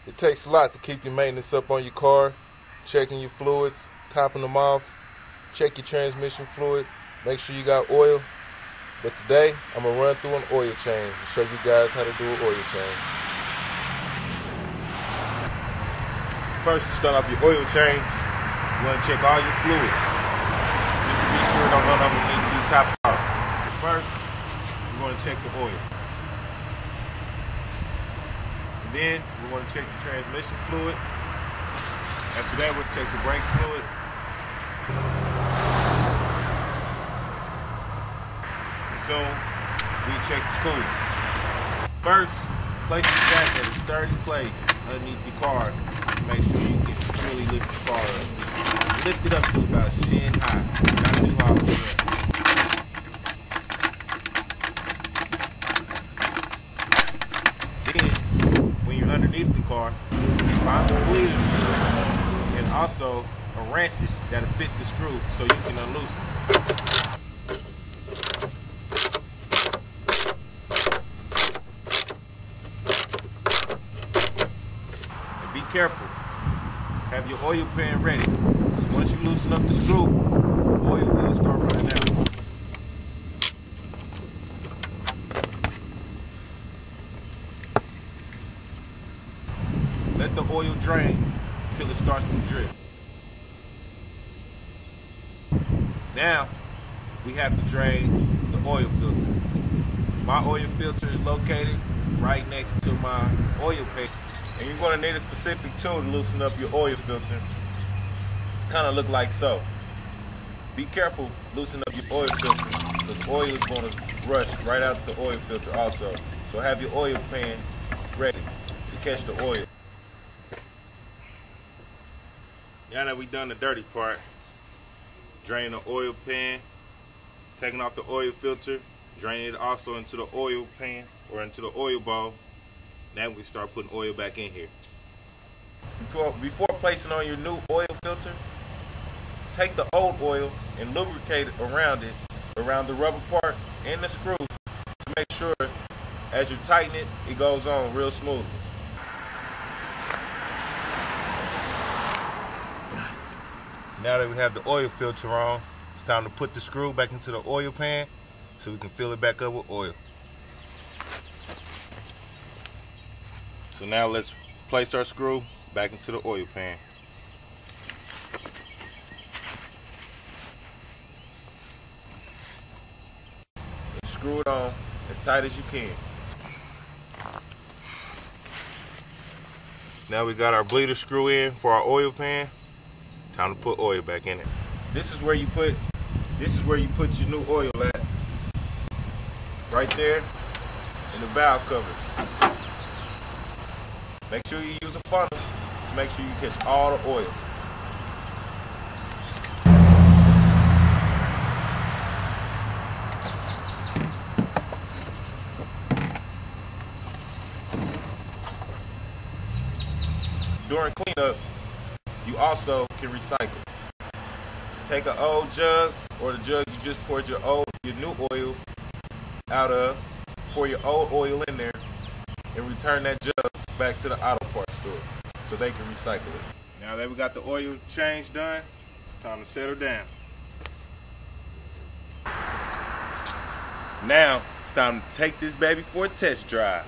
It takes a lot to keep your maintenance up on your car, checking your fluids, topping them off, check your transmission fluid, make sure you got oil. But today, I'm going to run through an oil change and show you guys how to do an oil change. First, to start off your oil change, you want to check all your fluids, just to be sure none of them need to be topped off. First, we're going to check the oil. And then, we're going to check the transmission fluid. After that, we'll check the brake fluid. And soon, we check the coolant. First, place your jack at a sturdy place underneath your car to make sure you can securely lift your car up. Lift it up to about shin high, not too high for that. Then, when you're underneath the car, find the bleeder screw and also a ratchet that'll fit the screw so you can unloosen it. And be careful. Have your oil pan ready, because once you loosen up the screw, oil will start running out. Let the oil drain until it starts to drip. Now, we have to drain the oil filter. My oil filter is located right next to my oil pan. And you're going to need a specific tool to loosen up your oil filter. It's kind of look like so. Be careful loosening up your oil filter, because oil is going to rush right out the oil filter also. So have your oil pan ready to catch the oil. Now that we've done the dirty part, drain the oil pan, taking off the oil filter, draining it also into the oil pan or into the oil bowl. Now we start putting oil back in here. Before placing on your new oil filter, take the old oil and lubricate it around the rubber part and the screw to make sure as you tighten it, it goes on real smoothly. Now that we have the oil filter on, it's time to put the screw back into the oil pan so we can fill it back up with oil. So now let's place our screw back into the oil pan. And screw it on as tight as you can. Now we got our bleeder screw in for our oil pan. Time to put oil back in it. This is where you put your new oil at. Right there in the valve cover. Make sure you use a funnel to make sure you catch all the oil. During cleanup, you also can recycle. Take an old jug or the jug you just poured your new oil out of, pour your old oil in there, and return that jug back to the auto parts store so they can recycle it. Now that we got the oil change done, it's time to settle down. Now it's time to take this baby for a test drive.